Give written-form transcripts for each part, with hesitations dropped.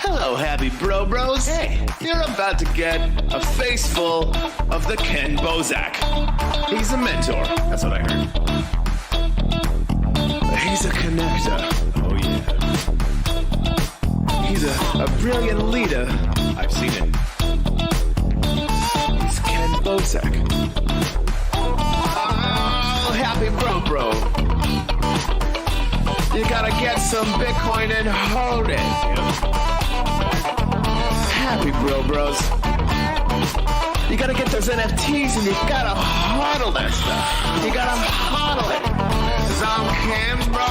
Hello, happy bros. Hey, you're about to get a face full of the Ken Bozak. He's a mentor. That's what I heard. He's a connector. Oh, yeah. He's a brilliant leader. I've seen it. He's Ken Bozak. Oh, happy bro. You gotta get some Bitcoin and hold it. Happy bros. You gotta get those NFTs and you gotta hodl that stuff. You gotta hodl it. 'Cause I'm Ken bro.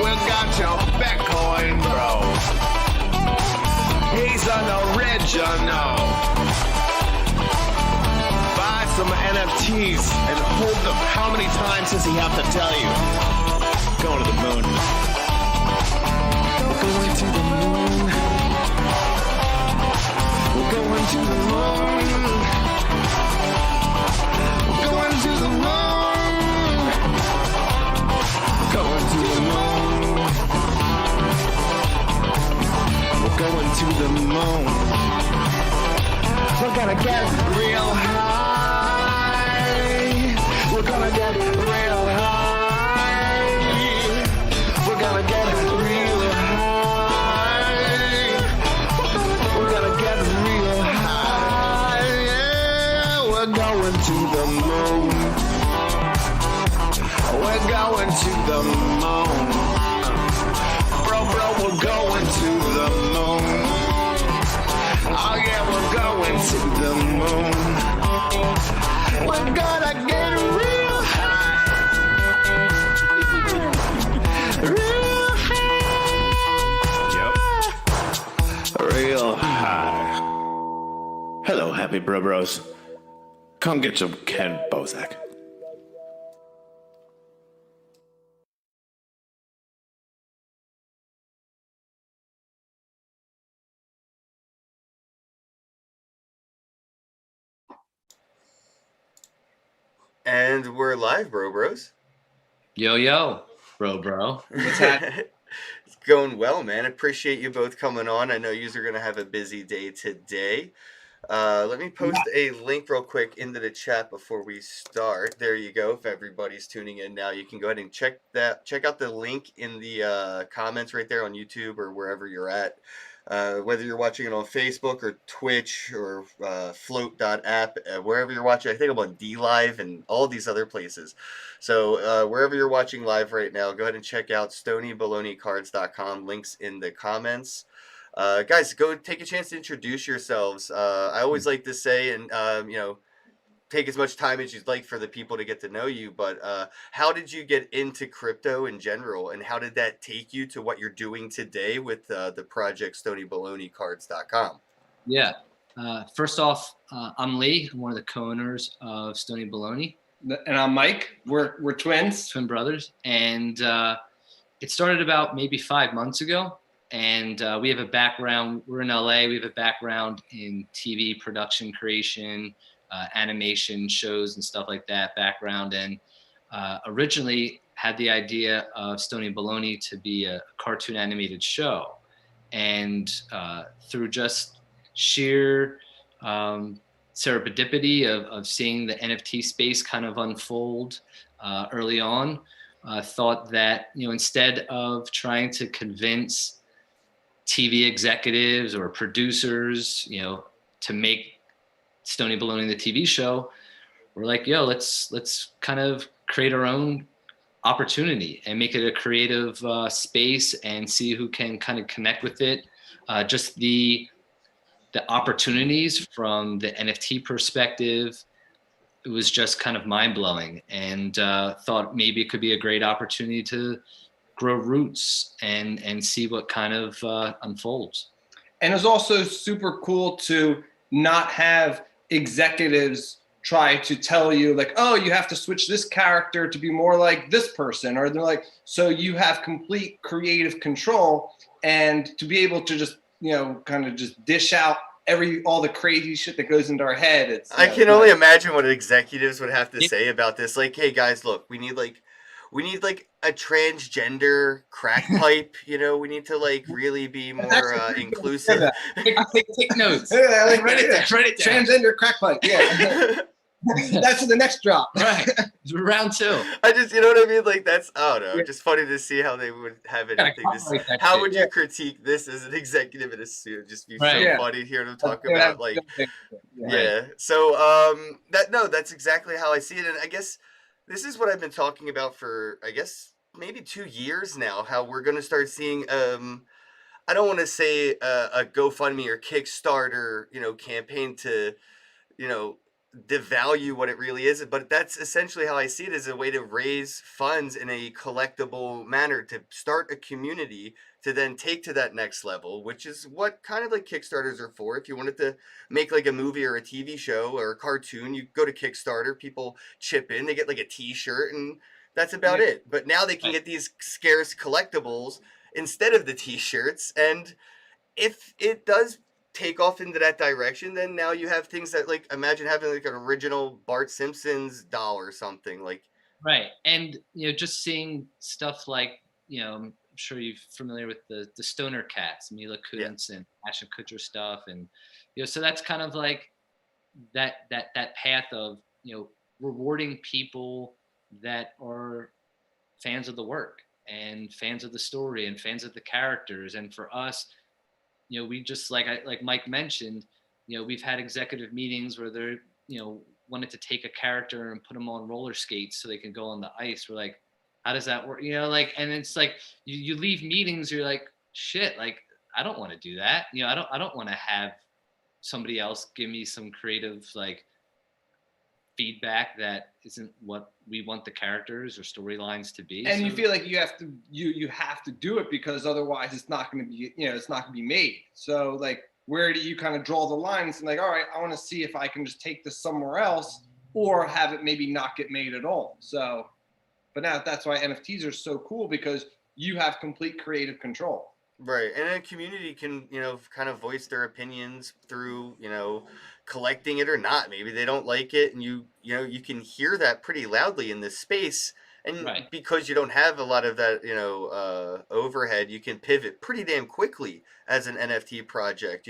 We got your Bitcoin, bro. He's an original. Buy some NFTs and hold them. How many times does he have to tell you? Going to the moon. We're going to the moon. We're going to the moon. We're going to the moon. Going to the moon. We're going to the moon. We're gonna get real high. We're gonna get real high. We're gonna get real high. We're gonna get real high. Yeah, we're going to the moon. We're going to the moon. Bro, we're going to the moon. Oh yeah, we're going to the moon. We're gonna get real high. Real high. Yep. Real high. Hello, happy bros. Come get some Ken Bozak. And we're live, bros. Yo, bro. What's happening? It's going well, man. Appreciate you both coming on. I know you are going to have a busy day today. Let me post a link real quick into the chat before we start. There you go. If everybody's tuning in now, you can go ahead and check out the link in the comments right there on YouTube or wherever you're at. Whether you're watching it on Facebook or Twitch or float.app, wherever you're watching, I think I'm on DLive and all these other places. So wherever you're watching live right now, go ahead and check out stonybaloneycards.com. Links in the comments. Guys, go take a chance to introduce yourselves. I always like to say, and take as much time as you'd like for the people to get to know you, but how did you get into crypto in general, and how did that take you to what you're doing today with the project stonybaloneycards.com? Yeah. First off, I'm Lee. I'm one of the co-owners of Stony Baloney. And I'm Mike. We're twins. Twin brothers. And it started about maybe 5 months ago. And we have a background. We're in LA. We have a background in TV production creation, animation shows and stuff like that background. And originally had the idea of Stony Baloney to be a cartoon animated show. And through just sheer serendipity of seeing the NFT space kind of unfold early on, thought that, instead of trying to convince TV executives or producers, to make Stony Baloney the TV show, we're like, let's kind of create our own opportunity and make it a creative space and see who can kind of connect with it. Just the opportunities from the NFT perspective, it was just kind of mind blowing, and thought maybe it could be a great opportunity to grow roots and see what kind of unfolds. And it's also super cool to not have executives try to tell you like, oh, you have to switch this character to be more like this person, or they're like, so you have complete creative control, and to be able to just, kind of just dish out all the crazy shit that goes into our head. I can only imagine what executives would have to say about this. Like, hey guys, look, we need we need like a transgender crack pipe. You know, we need to like really be more inclusive. Take notes. Yeah, like, Write it yeah. down. Write it down. Transgender crack pipe. Yeah. That's in the next drop. Right. Round 2. I just, you know what I mean? Like that's, I don't know, Yeah. just funny to see how they would have Gotta anything to say. copyright that How shit. would you Yeah. critique this as an executive in a suit? Just be Right. so Yeah. funny hearing them talk Yeah, about like, yeah. So that's exactly how I see it, and I guess this is what I've been talking about for I guess maybe 2 years now. How we're gonna start seeing I don't want to say a GoFundMe or Kickstarter, campaign to, you know, devalue what it really is, but that's essentially how I see it, as a way to raise funds in a collectible manner to start a community to then take to that next level, which is what kind of like Kickstarters are for. If you wanted to make like a movie or a TV show or a cartoon, you go to Kickstarter, people chip in, they get like a t-shirt, and that's about it. But now they can Right. get these scarce collectibles instead of the t-shirts, and if it does take off into that direction, then now you have things that, like, imagine having like an original Bart Simpson's doll or something like. Right. And, just seeing stuff like, I'm sure you're familiar with the Stoner Cats, Mila Kunis and Ashton Kutcher stuff. And, so that's kind of like that path of, rewarding people that are fans of the work and fans of the story and fans of the characters. And for us, we just like Mike mentioned, we've had executive meetings where they're, wanted to take a character and put them on roller skates so they can go on the ice. We're like, how does that work? And it's like you leave meetings, you're like, shit, like I don't want to do that. I don't want to have somebody else give me some creative like feedback that isn't what we want the characters or storylines to be. And you feel like you have to do it, because otherwise it's not going to be, it's not going to be made. So like, where do you kind of draw the lines and like, all right, I want to see if I can just take this somewhere else or have it maybe not get made at all. So, but now that's why NFTs are so cool, because you have complete creative control. Right, and a community can, kind of voice their opinions through, collecting it or not. Maybe they don't like it, and you can hear that pretty loudly in this space. And Right. because you don't have a lot of that, overhead, you can pivot pretty damn quickly as an NFT project.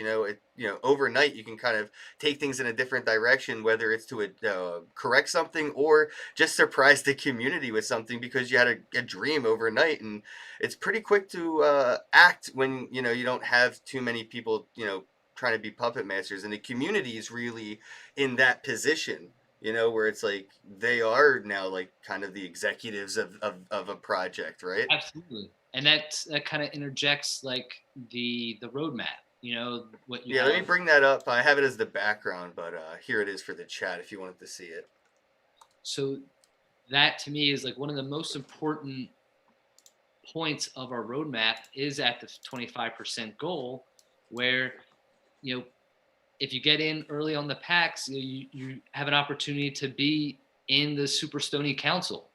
Overnight you can kind of take things in a different direction, whether it's to correct something or just surprise the community with something because you had a dream overnight. And it's pretty quick to act when you don't have too many people trying to be puppet masters, and the community is really in that position. Where it's like they are now like kind of the executives of a project, right? Absolutely. And that kind of interjects like the roadmap, what you Yeah, have. let me bring that up. I have it as the background, but here it is for the chat if you wanted to see it. So that to me is like one of the most important points of our roadmap is at the 25% goal, where, if you get in early on the packs, you have an opportunity to be in the Super Stony Council.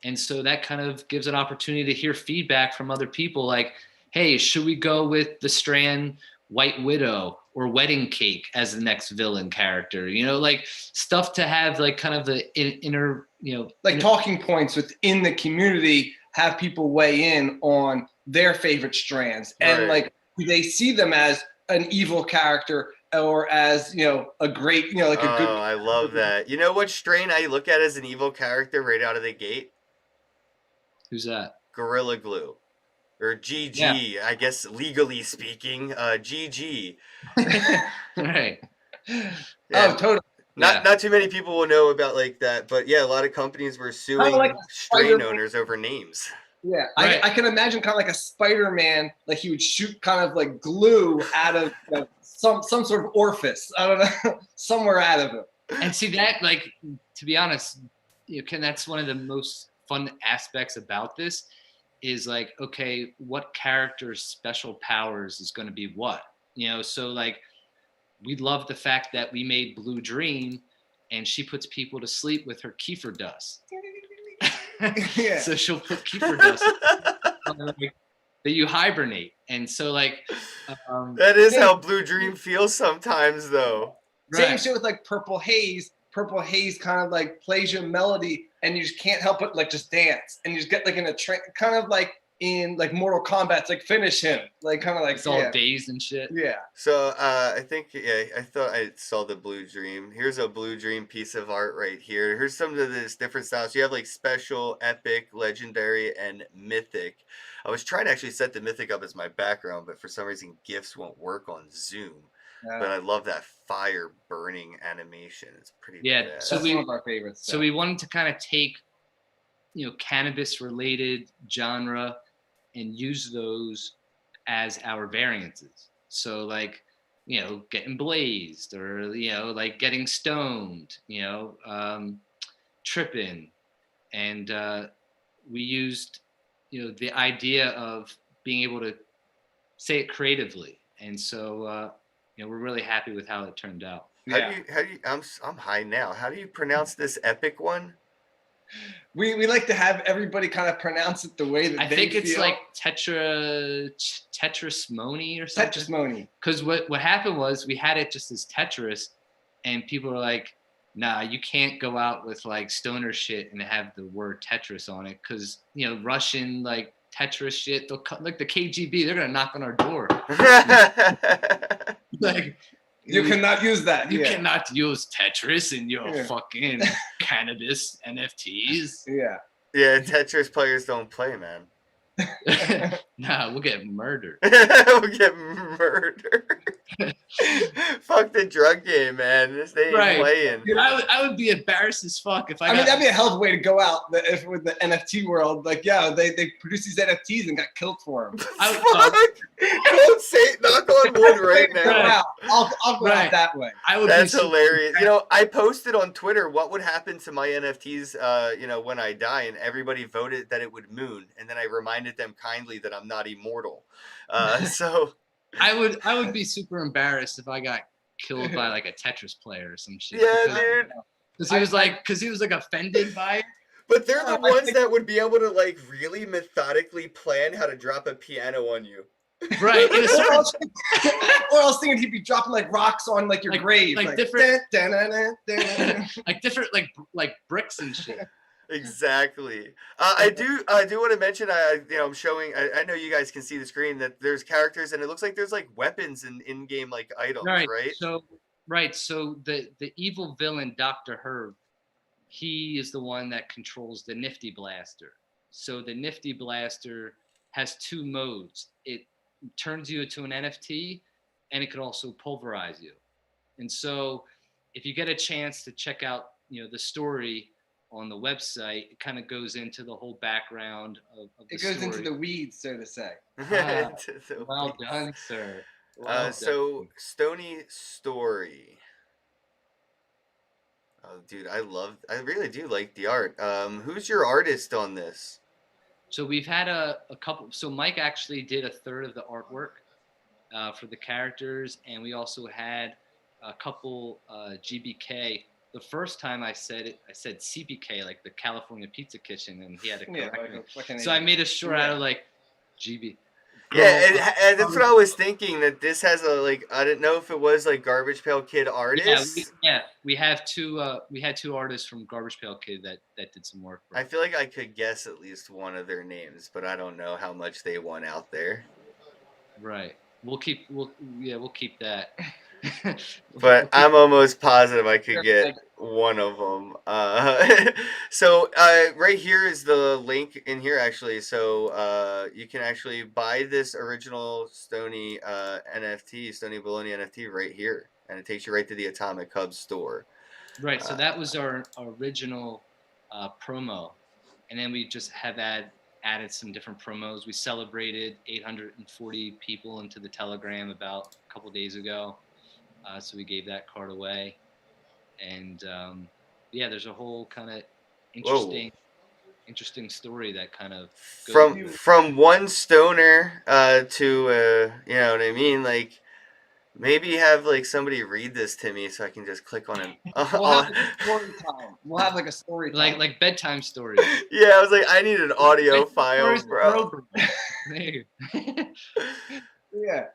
And so that kind of gives an opportunity to hear feedback from other people like, hey, should we go with the Strand White Widow or Wedding Cake as the next villain character? Like stuff to have like kind of the inner, like talking points within the community, have people weigh in on their favorite strands. And like, do they see them as an evil character or as, a great, like a good. Oh, I love that. You know what strain I look at as an evil character right out of the gate? Who's that? Gorilla Glue. Or GG, yeah. I guess legally speaking, GG. Right. Yeah. Oh, totally. Not too many people will know about like that, but yeah, a lot of companies were suing like strain owners over names. Yeah, right. I can imagine kind of like a Spider-Man, like he would shoot kind of like glue out of some sort of orifice, I don't know, somewhere out of it. And see that, like, to be honest, that's one of the most fun aspects about this is like, okay, what character's special powers is going to be what? So like, we love the fact that we made Blue Dream and she puts people to sleep with her kefir dust. Yeah. So she'll put kefir dust that you hibernate. And so like that is how Blue Dream feels sometimes though. Same shit with like Purple Haze. Purple Haze kind of like plays your melody and you just can't help but like just dance, and you just get like in a kind of like in like Mortal Kombat, it's like finish him, like kind of like It's all dazed and shit. yeah. So I think I thought I saw the Blue Dream. Here's a Blue Dream piece of art right here. Here's some of this different styles. You have like special, epic, legendary, and mythic. I was trying to actually set the mythic up as my background, but for some reason GIFs won't work on Zoom. But I love that fire burning animation. It's pretty badass. So That's one of our favorites. So we wanted to kind of take, cannabis related genre and use those as our variances. So like, getting blazed, or, like getting stoned, tripping. And we used, the idea of being able to say it creatively. And so, we're really happy with how it turned out. How do you, I'm high now. How do you pronounce this epic one? We like to have everybody kind of pronounce it the way that I they think it's feel. like Tetrismony or something. Tetrismony. Because what happened was we had it just as Tetris, and people were like, nah, you can't go out with like stoner shit and have the word Tetris on it, because Russian like Tetris shit, they'll like the KGB, they're gonna knock on our door. Like, you cannot use that. You cannot use Tetris in your Yeah. fucking cannabis NFTs. Yeah. Yeah, Tetris players don't play, man. Nah, we'll get murdered. We'll get murdered. Fuck the drug game, man. This they ain't playing. Dude, I would be embarrassed as fuck if I mean, that'd be a hell of a way to go out if with the NFT world. Like, yeah, they produce these NFTs and got killed for them. Don't say knock on wood right now. I'll go out that way. That's hilarious. I posted on Twitter what would happen to my NFTs, when I die, and everybody voted that it would moon, and then I reminded them kindly that I'm not immortal. So I would be super embarrassed if I got killed by like a Tetris player or some shit. Yeah, dude. Because he was like offended by it. But they're the ones that would be able to like really methodically plan how to drop a piano on you. Right. Or else thinking he'd be dropping like rocks on like your grave. Like different like different like bricks and shit. Exactly. I do want to mention. I'm showing. I know you guys can see the screen that there's characters, and it looks like there's like weapons and in-game like items, right? So the evil villain Dr. Herb, he is the one that controls the Nifty Blaster. So the Nifty Blaster has two modes. It turns you into an NFT, and it could also pulverize you. And so, if you get a chance to check out, the story on the website, it kind of goes into the whole background of the story. It goes into the weeds, so to say. Well done, sir. So Stony Story. Oh, dude, I really do like the art. Who's your artist on this? So we've had a couple. So Mike actually did a third of the artwork for the characters, and we also had a couple GBK. The first time I said it, I said CPK, like the California Pizza Kitchen, and he had to correct me. So I made a short out of like GB. Yeah, and that's what I was thinking, that this has I didn't know if it was like Garbage Pail Kid artists. We have we had two artists from Garbage Pail Kid that did some work. I feel like I could guess at least one of their names, but I don't know how much they want out there. Right. We'll keep that. But I'm almost positive I could get one of them. So right here is the link in here, actually. So you can actually buy this original Stony NFT, Stony Bologna NFT right here. And it takes you right to the Atomic Hub store. Right. So that was our original promo. And then we just have added some different promos. We celebrated 840 people into the Telegram about a couple days ago. So we gave that card away. And there's a whole kind of interesting story that kind of goes from one stoner to you know what I mean, like maybe have like somebody read this to me so I can just click on it. We'll have a story time. We'll have like a story time. like bedtime stories. Yeah, I was like, I need an audio file, bro. Yeah.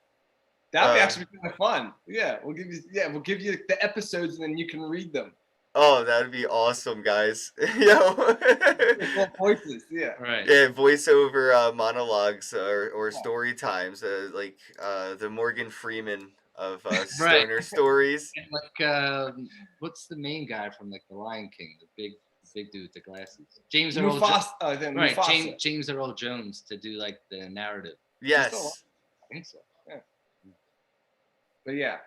That'd be actually kind of fun. Yeah, we'll give you the episodes and then you can read them. Oh, that would be awesome, guys. Yo. Well, voices, yeah. Right. Yeah, voiceover monologues or story times, like the Morgan Freeman of Right. stoner stories. And like, what's the main guy from like The Lion King? The big dude with the glasses. James Earl Jones. Mufasa. I think Right. Mufasa. James Earl Jones to do like the narrative. Yes, I think so. But yeah.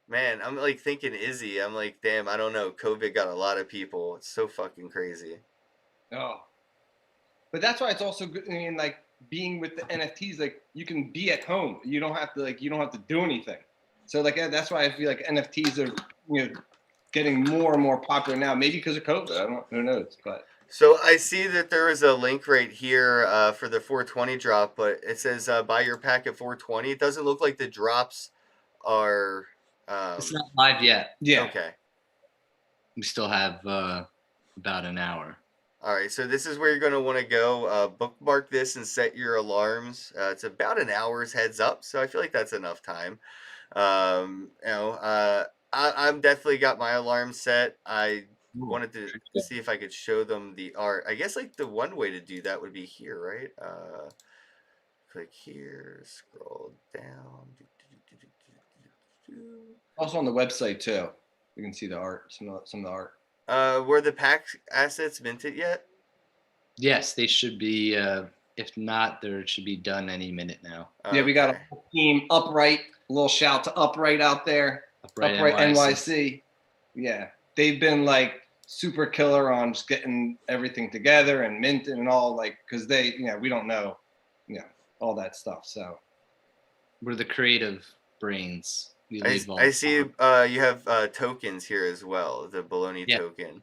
man, I'm like thinking Izzy. I'm like, damn, I don't know. COVID got a lot of people. It's so fucking crazy. Oh. But that's why it's also good. I mean, like being with the NFTs, like you can be at home. You don't have to do anything. So like that's why I feel like NFTs are getting more and more popular now. Maybe because of COVID. I don't know. Who knows? But So I see that there is a link right here for the 420 drop, but it says buy your pack at 420. It doesn't look like the drops are. It's not live yet. yeah. Okay. We still have about an hour. All right, so this is where you're going to want to go. Bookmark this and set your alarms. It's about an hour's heads up, so I feel like that's enough time. I'm definitely got my alarm set. I wanted to see if I could show them the art. I guess like the one way to do that would be here, right? Click here, scroll down. Also on the website too. You can see the art. Some of the art. Were the pack assets minted yet? Yes, they should be. If not, there should be done any minute now. Yeah, we got Okay. a whole team Upright. A little shout to Upright out there. Upright NYC. Yeah, they've been like super killer on just getting everything together and minting and all, like, because they, we don't know, all that stuff. So We're the creative brains. We leave all I the see time. you have tokens here as well, the baloney Yeah. token.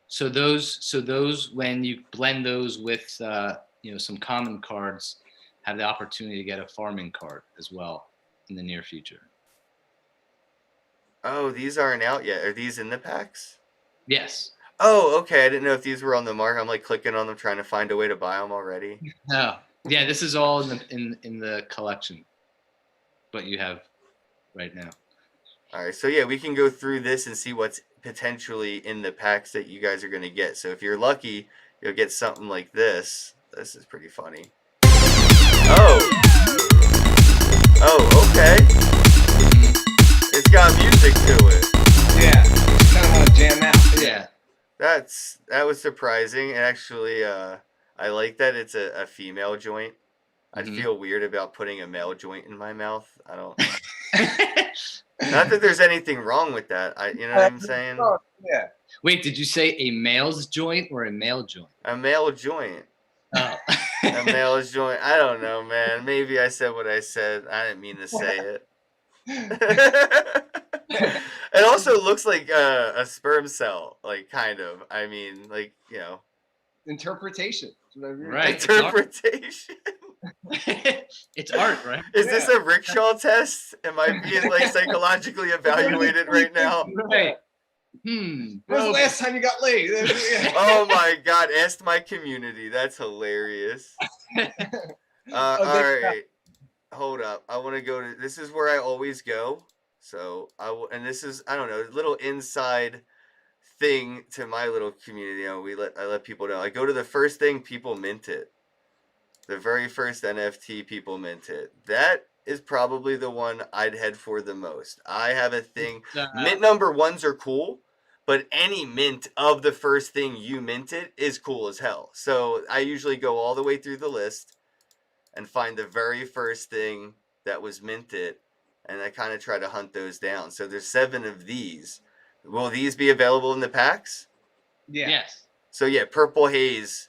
So those when you blend those with some common cards, have the opportunity to get a farming card as well in the near future. Oh, these aren't out yet. Are these in the packs? Yes. Oh, okay. I didn't know if these were on the mark. I'm like clicking on them, trying to find a way to buy them already. No. Yeah, this is all in the collection. What you have right now. All right, so yeah, we can go through this and see what's potentially in the packs that you guys are going to get. So if you're lucky, you'll get something like this. This is pretty funny. Oh, okay. It's got music to it. yeah, kind of want to jam out. Yeah. That was surprising. And actually, I like that it's a female joint. I'd Mhm. feel weird about putting a male joint in my mouth. I don't. Not that there's anything wrong with that. You know what I'm saying? Yeah. Wait, did you say a male's joint or a male joint? A male joint. Oh. A male's joint. I don't know, man. Maybe I said what I said. I didn't mean to say it. It also looks like a sperm cell, like kind of. I mean, like Interpretation. Right. interpretation. It's art, right? Is this a rickshaw test? Am I being like psychologically evaluated right now? Right. When was the last time you got laid? Oh my god! Asked my community. That's hilarious. All right, hold up. I want to go to. This is where I always go. So and this is I don't know, a little inside thing to my little community. I let people know. I go to the first thing, people mint it. The very first NFT, people mint it. That is probably the one I'd head for the most. I have a thing. Mint number ones are cool, but any mint of the first thing you minted is cool as hell. So I usually go all the way through the list and find the very first thing that was minted, and I kind of try to hunt those down. So there's 7 of these. Will these be available in the packs? Yeah. Yes. So yeah, Purple Haze,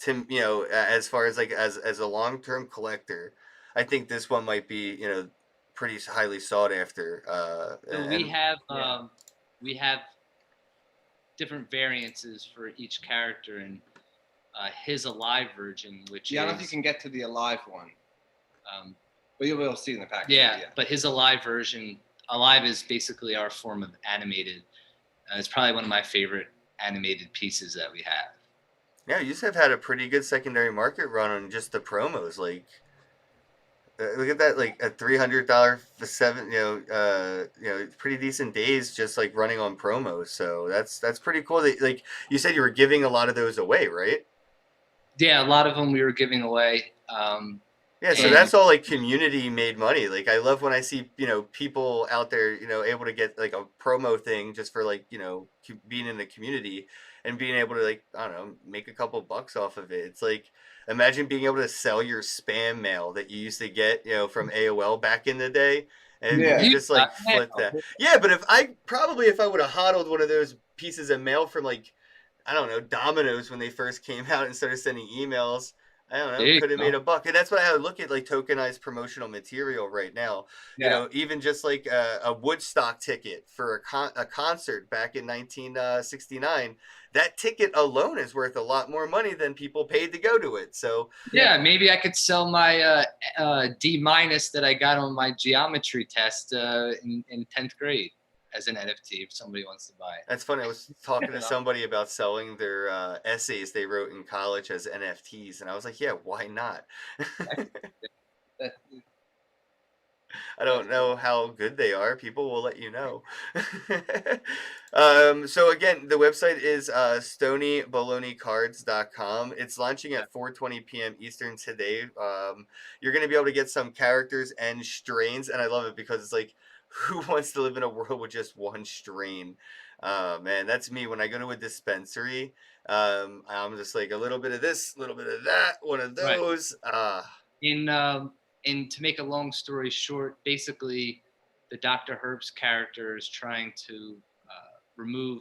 as far as like as a long-term collector, I think this one might be, pretty highly sought after. So we have different variances for each character, and his alive version, which I don't know is if you can get to the alive one, but you'll be able to see in the pack. but his alive version, alive is basically our form of animated. It's probably one of my favorite animated pieces that we have. Yeah, you just have had a pretty good secondary market run on just the promos. Like, Look at that, like a $300 for seven, pretty decent days just like running on promos. So that's pretty cool. That, like you said, you were giving a lot of those away, right? Yeah, a lot of them we were giving away. Yeah, so And that's all like community made money. Like I love when I see, people out there, able to get like a promo thing just for like, being in the community and being able to like, I don't know, make a couple bucks off of it. It's like imagine being able to sell your spam mail that you used to get, from AOL back in the day and you Yeah. could you just like flip that. Yeah, but if I would have hodled one of those pieces of mail from like I don't know, Domino's when they first came out and started sending emails. I don't there know, you could have go. made a buck. And that's what I would look at like tokenized promotional material right now. Yeah. Even just like a Woodstock ticket for a concert back in 1969, that ticket alone is worth a lot more money than people paid to go to it. So Yeah, maybe I could sell my D- that I got on my geometry test in 10th grade as an NFT if somebody wants to buy it. that's funny. I was talking to somebody about selling their essays they wrote in college as NFTs, and I was like, yeah, why not? That- I don't know how good they are. People will let you know. So again, the website is stonybaloneycards.com. It's launching at 4:20 p.m. Eastern today. You're going to be able to get some characters and strains, and I love it because it's like, who wants to live in a world with just one strain? Man, that's me. When I go to a dispensary, I'm just like a little bit of this, a little bit of that, one of Right. those. And to make a long story short, basically, the Dr. Herbst character is trying to remove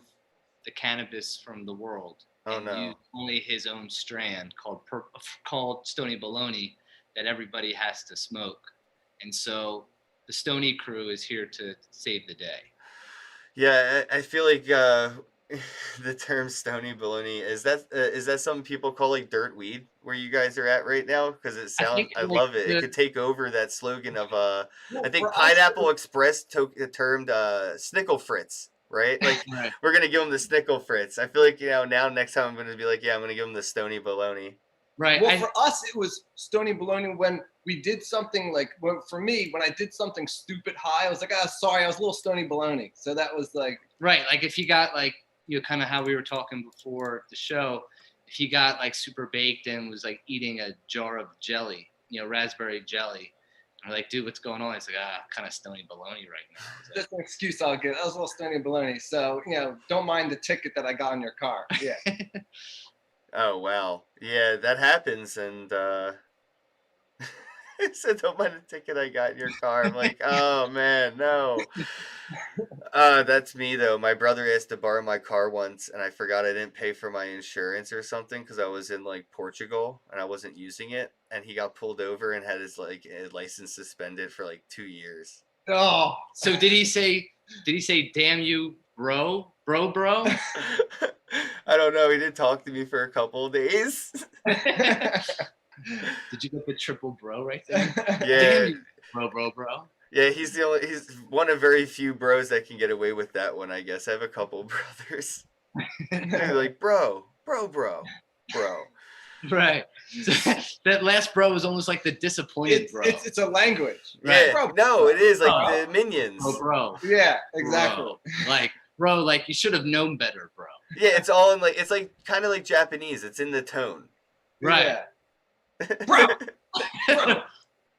the cannabis from the world Oh, and no. use only his own strand called Stony Baloney that everybody has to smoke. And so the Stony crew is here to save the day. Yeah, I feel like the term stony baloney is that some people call like dirt weed where you guys are at right now? Because it sounds, I Like, love it. It could take over that slogan of Well, I think for us, Pineapple Express termed Snickle Fritz, right? Like right. we're gonna give them the Snickle Fritz. I feel like now next time I'm gonna be like, yeah, I'm gonna give them the stony baloney. Right. Well, for us, it was Stony Baloney when we did something like, for me, when I did something stupid high, I was like, sorry, I was a little Stony Baloney. So that was like, right. Like if you got like, kind of how we were talking before the show, if you got like super baked and was like eating a jar of jelly, raspberry jelly, and we're like, dude, what's going on? It's like, kind of Stony Baloney right now. just an excuse I'll give. I was a little Stony Baloney. So, don't mind the ticket that I got in your car. Yeah. Oh wow, yeah, that happens, and so don't mind the ticket I got in your car. I'm like, oh man, no. That's me though. My brother asked to borrow my car once, and I forgot I didn't pay for my insurance or something because I was in like Portugal and I wasn't using it, and he got pulled over and had his license suspended for like 2 years. Oh, So did he say, damn you, bro? I don't know. He did talk to me for a couple of days. Did you get the triple bro right there? Yeah. Damn you, bro. Yeah, he's one of very few bros that can get away with that one, I guess. I have a couple brothers. They're like, bro. Right. That last bro was almost like the disappointed bro. It's a language. Right? Yeah, Bro. no, it is like Bro. the minions. Bro. Yeah, exactly. Bro, like you should have known better, bro. Yeah, it's all in like, it's like kind of like Japanese. It's in the tone. Right. Yeah. Bro. Bro.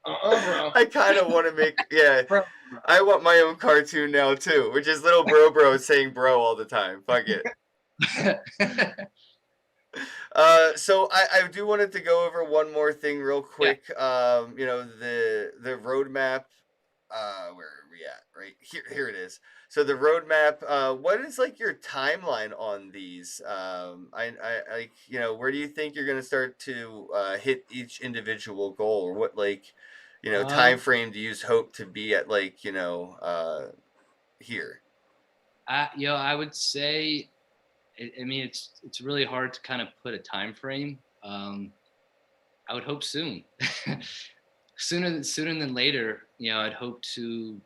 Bro. I kind of want to make, yeah. Bro. I want my own cartoon now too, which is little bro saying bro all the time. Fuck it. So I do wanted to go over one more thing real quick. The roadmap. Where are we at? Right here it is. So the roadmap. What is like your timeline on these? Where do you think you're gonna start to hit each individual goal, or what time frame do you hope to be at here? I would say, I mean, it's really hard to kind of put a time frame. I would hope soon, sooner than later. I'd hope to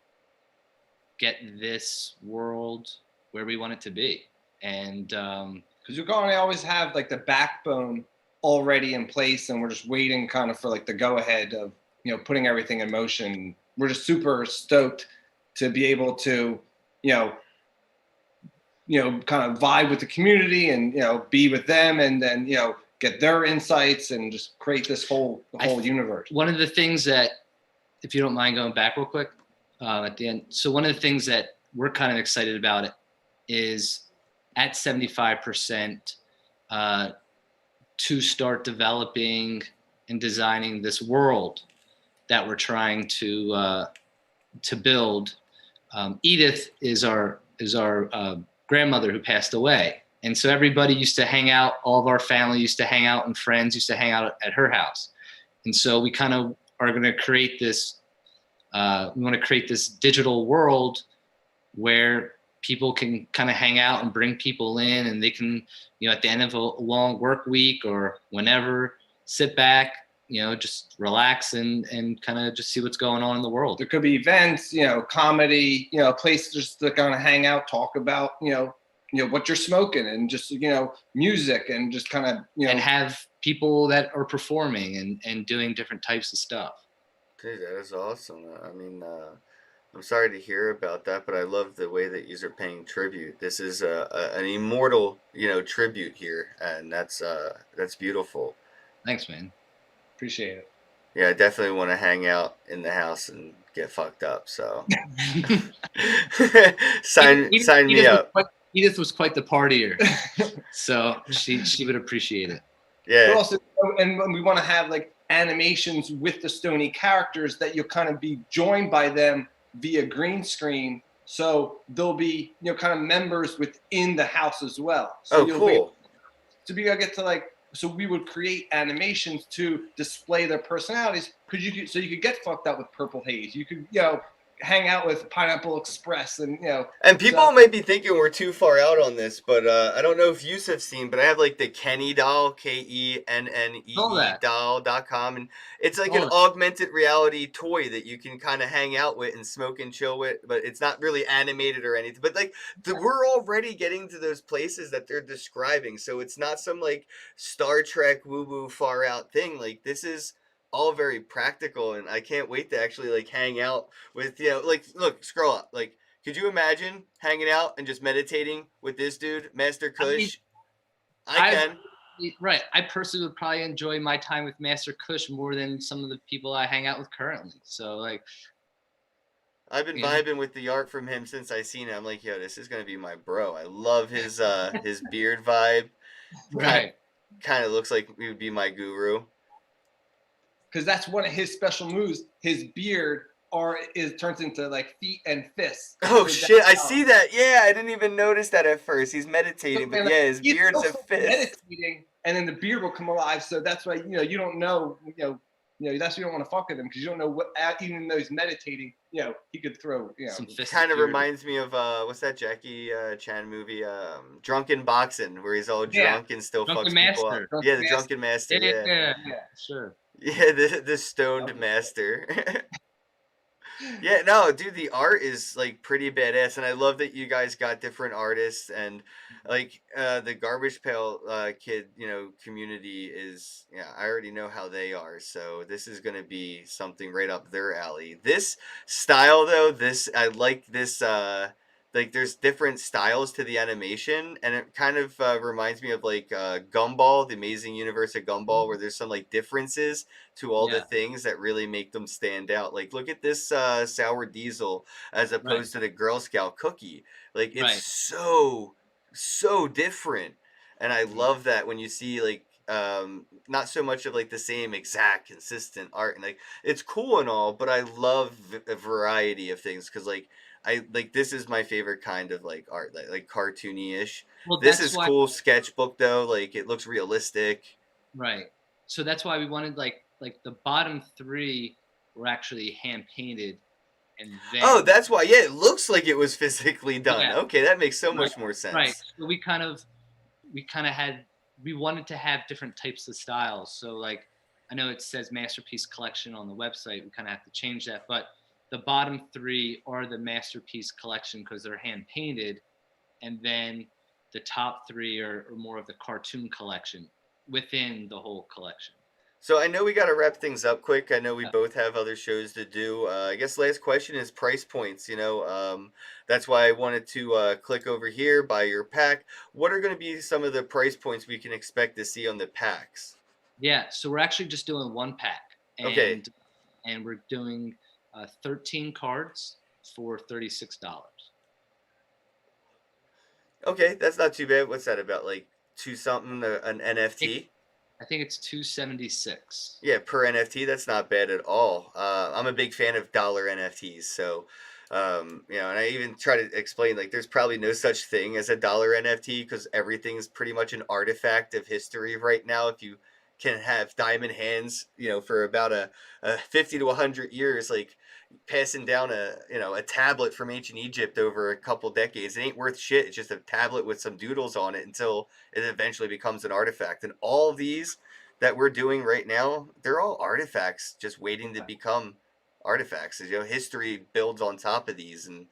get this world where we want it to be, and because you're going to always have like the backbone already in place, and we're just waiting kind of for like the go ahead of putting everything in motion. We're just super stoked to be able to, kind of vibe with the community and, be with them and then, get their insights and just create this whole universe. One of the things that, if you don't mind going back real quick at the end. So one of the things that we're kind of excited about it is at 75% to start developing and designing this world that we're trying to build. Edith is our grandmother who passed away. And so everybody used to hang out, all of our family used to hang out and friends used to hang out at her house. And so we kind of are going to create this, we want to create this digital world where people can kind of hang out and bring people in and they can, at the end of a long work week or whenever, sit back, just relax and kind of just see what's going on in the world. There could be events, comedy, places just to kind of hang out, talk about, what you're smoking and just, music and just kind of, and have people that are performing and doing different types of stuff. Dude, that is awesome. I mean, I'm sorry to hear about that, but I love the way that you are paying tribute. This is an immortal, tribute here, and that's beautiful. Thanks, man. Appreciate it. Yeah, I definitely want to hang out in the house and get fucked up. So sign me up. Edith was quite the partier, so she would appreciate it. Yeah. But also, and we want to have like animations with the Stony characters that you'll kind of be joined by them via green screen. So there'll be kind of members within the house as well. So cool. So we would create animations to display their personalities because you could get fucked up with Purple Haze. You could hang out with Pineapple Express and And people may be thinking we're too far out on this, but I don't know if you have seen, but I have like the Kenny doll, KENNEE doll.com, and it's like an augmented reality toy that you can kind of hang out with and smoke and chill with, but it's not really animated or anything. But like we're already getting to those places that they're describing, so it's not some like Star Trek woo-woo far out thing. Like this is all very practical, and I can't wait to actually like hang out with look, scroll up, like could you imagine hanging out and just meditating with this dude, Master Kush? I can. Right. I personally would probably enjoy my time with Master Kush more than some of the people I hang out with currently. So like I've been vibing with the art from him since I seen it. I'm like, yo, this is gonna be my bro. I love his beard vibe. Right. Kind of looks like he would be my guru. Because that's one of his special moves. His beard turns into like feet and fists. Oh shit! I see that. Yeah, I didn't even notice that at first. He's meditating, but yeah, his beard's a fist. Meditating, and then the beard will come alive. So that's why you don't know. That's why you don't want to fuck with him because you don't know what. Even though he's meditating, he could throw. Some fist. Kind of reminds me of what's that Jackie Chan movie? Drunken Boxing, where he's all drunk and still fucks people up. Yeah, the Drunken Master. Yeah, sure. Yeah, the stoned master. Yeah, no, dude, the art is like pretty badass, and I love that you guys got different artists, and like the Garbage Pail Kid, community is, I already know how they are, so this is gonna be something right up their alley. This style, though, I like this. Like there's different styles to the animation, and it kind of reminds me of like Gumball, the Amazing Universe of Gumball, where there's some like differences to all the things that really make them stand out. Like look at this sour diesel as opposed to the Girl Scout cookie. Like it's so different, and I love that when you see like not so much of like the same exact consistent art, and like it's cool and all, but I love a variety of things because like this is my favorite kind of like art, like cartoony-ish. Well, this is cool sketchbook though, like it looks realistic. Right. So that's why we wanted like the bottom three were actually hand pained, and then that's why. Yeah, it looks like it was physically done. Yeah. Okay, that makes so much more sense. Right. So we wanted to have different types of styles. So like I know it says Masterpiece Collection on the website. We kind of have to change that, but the bottom three are the Masterpiece Collection because they're hand painted, and then the top three are more of the cartoon collection within the whole collection. So I know we got to wrap things up quick. I know we both have other shows to do. I guess last question is price points. That's why I wanted to click over here, buy your pack. What are going to be some of the price points we can expect to see on the packs? Yeah, so we're actually just doing one pack, Okay. and we're doing 13 cards for $36. Okay, that's not too bad. What's that about? Like two something an NFT? I think it's 276. Yeah, per NFT, that's not bad at all. I'm a big fan of dollar NFTs, so and I even try to explain like there's probably no such thing as a dollar NFT because everything's pretty much an artifact of history right now. If you can have diamond hands, for about a 50 to 100 years, like passing down a tablet from ancient Egypt over a couple decades, it ain't worth shit. It's just a tablet with some doodles on it until it eventually becomes an artifact. And all of these that we're doing right now, they're all artifacts just waiting to become artifacts. History builds on top of these, and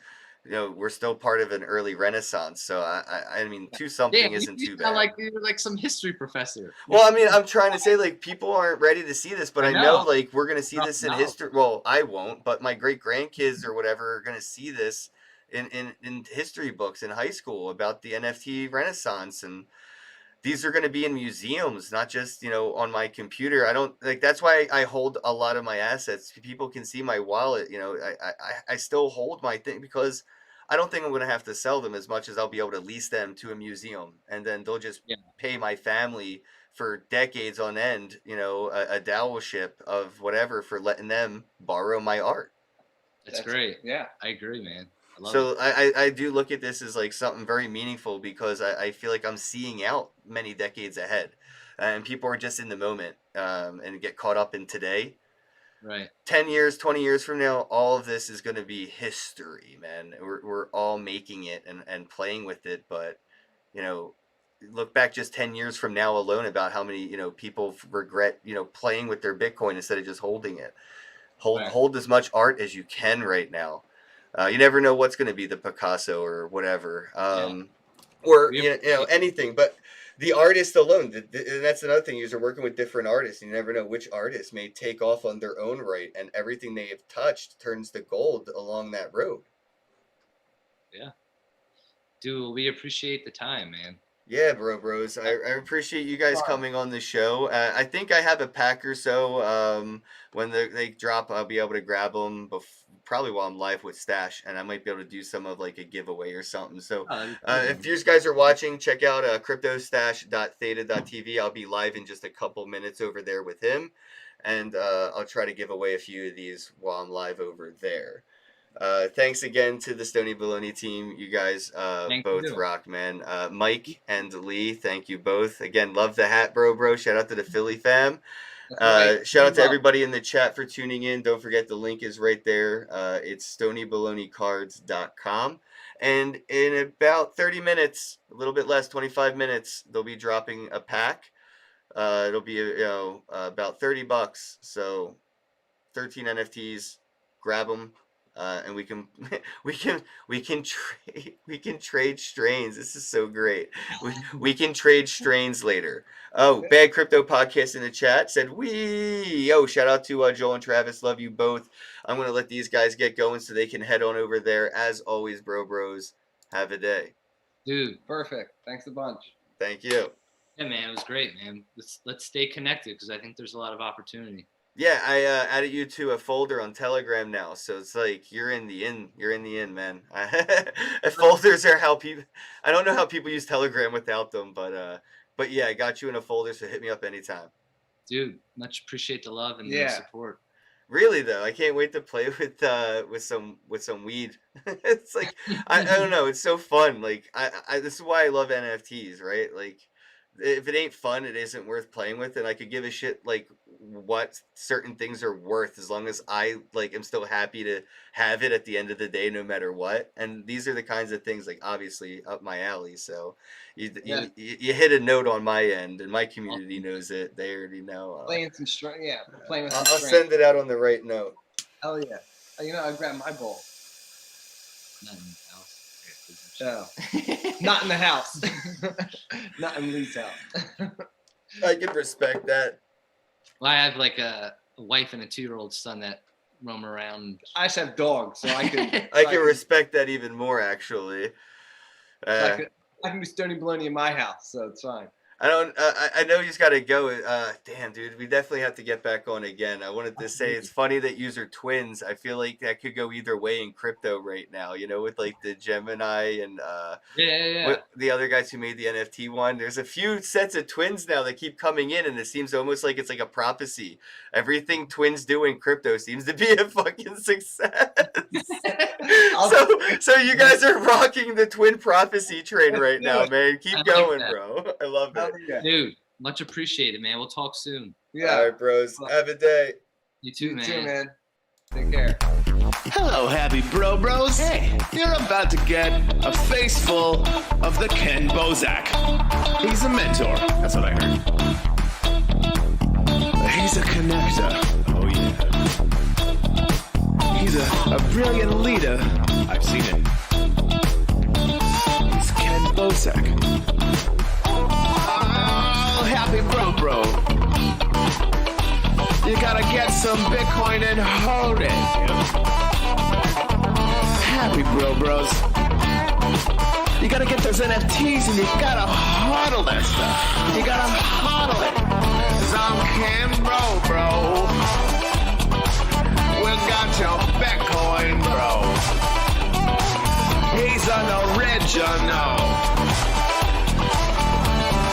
we're still part of an early Renaissance. So I mean, two something Yeah, isn't too sound bad. like you're like some history professor. Well, I mean, I'm trying to say like people aren't ready to see this, but I know like we're gonna see this in No. history. Well, I won't, but my great grandkids or whatever are gonna see this in history books in high school about the NFT Renaissance, and these are going to be in museums, not just on my computer. I don't like that's why I hold a lot of my assets. People can see my wallet. I still hold my thing because I don't think I'm going to have to sell them as much as I'll be able to lease them to a museum, and then they'll just pay my family for decades on end. A dowelship of whatever for letting them borrow my art. That's great. Yeah, I agree, man. So I do look at this as like something very meaningful because I feel like I'm seeing out many decades ahead, and people are just in the moment and get caught up in today. Right. 10 years, 20 years from now, all of this is going to be history, man. We're all making it and playing with it, but look back just 10 years from now alone about how many people regret playing with their Bitcoin instead of just holding it. Hold as much art as you can right now. You never know what's going to be the Picasso or whatever, or anything. But the artist alone, and that's another thing. You're working with different artists. You never know which artist may take off on their own right, and everything they have touched turns to gold along that road. Yeah, dude, we appreciate the time, man. Yeah, bros. I appreciate you guys coming on the show. I think I have a pack or so. When they drop, I'll be able to grab them probably while I'm live with Stash, and I might be able to do some of like a giveaway or something. So if you guys are watching, check out cryptostash.theta.tv. I'll be live in just a couple minutes over there with him, and I'll try to give away a few of these while I'm live over there. Thanks again to the Stony Baloney team. You guys both rock, man. Mike and Lee, thank you both. Again, love the hat, bro. Shout out to the Philly fam. Shout out to everybody in the chat for tuning in. Don't forget the link is right there. It's stonybaloneycards.com. And in about 30 minutes, a little bit less, 25 minutes, they'll be dropping a pack. It'll be about $30. So 13 NFTs. Grab them. And we can trade strains. This is so great. We can trade strains later. Oh, Bad Crypto Podcast in the chat said shout out to Joel and Travis. Love you both. I'm gonna let these guys get going so they can head on over there. As always, bros, have a day. Dude, perfect. Thanks a bunch. Thank you. Yeah, man, it was great, man. Let's stay connected because I think there's a lot of opportunity. Yeah, I added you to a folder on Telegram now, so it's like you're in the in, man. Folders are how people. I don't know how people use Telegram without them, but yeah, I got you in a folder, so hit me up anytime. Dude, much appreciate the love and the support. Really though, I can't wait to play with some weed. It's like I don't know, it's so fun. Like I this is why I love NFTs, right? Like if it ain't fun, it isn't worth playing with, and I could give a shit like what certain things are worth as long as I like am still happy to have it at the end of the day, no matter what. And these are the kinds of things like obviously up my alley. So you hit a note on my end, and my community knows it. They already know. Playing some string, playing with some I'll send it out on the right note. Hell yeah! I grabbed my bowl. Not in the house. Oh. Not in the house. Not in Lee's house. I can respect that. Well, I have like a wife and a 2-year-old son that roam around. I just have dogs, so I can. I can respect that even more, actually. I can do Stony Baloney in my house, so it's fine. I know you've got to go. Damn, dude, we definitely have to get back on again. I wanted to say it's funny that you are twins. I feel like that could go either way in crypto right now. You know, with like the Gemini and Yeah. the other guys who made the NFT one. There's a few sets of twins now that keep coming in, and it seems almost like it's like a prophecy. Everything twins do in crypto seems to be a fucking success. So you guys are rocking the twin prophecy train right now, man. Keep going, bro. I love it. Dude, much appreciated, man. We'll talk soon. Yeah. All right, bros. Have a day. You too, You man. too, man. Take care. Hello, happy bros. Hey, you're about to get a face full of the Ken Bozak. He's a mentor. That's what I heard. He's a connector. Oh, yeah. He's a brilliant leader. I've seen it. He's Ken Bozak. Oh, happy bro. You gotta get some Bitcoin and hold it. Happy bros. You gotta get those NFTs and you gotta hodl that stuff. You gotta hodl it. 'Cause I'm Ken bro. We got your Bitcoin, bro. He's an original.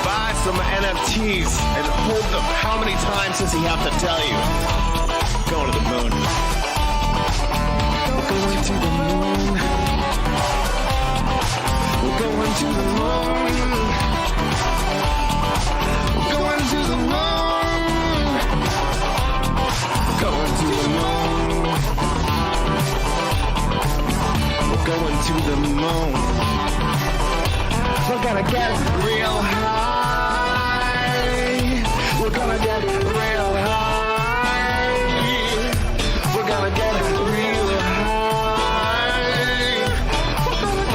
Buy some NFTs and hold them. How many times does he have to tell you? Going to the moon. We're going to the moon. We're going to the moon. We're going to the moon. Going to the moon. We're going to the moon. We're gonna get real high. We're gonna get real high. We're gonna get real high.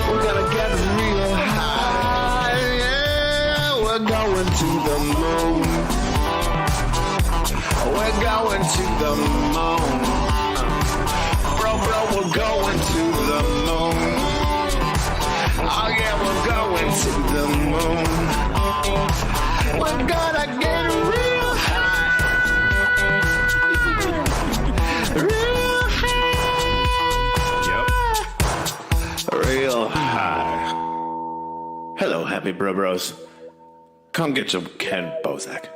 We're gonna get real high. Yeah, we're going to the moon. We're going to the moon. Bro, we're going to the moon. Oh yeah, we're going to the moon. We're gonna get real high. Real high. Yep. Real high. Hello, happy bros. Come get some Ken Bozak.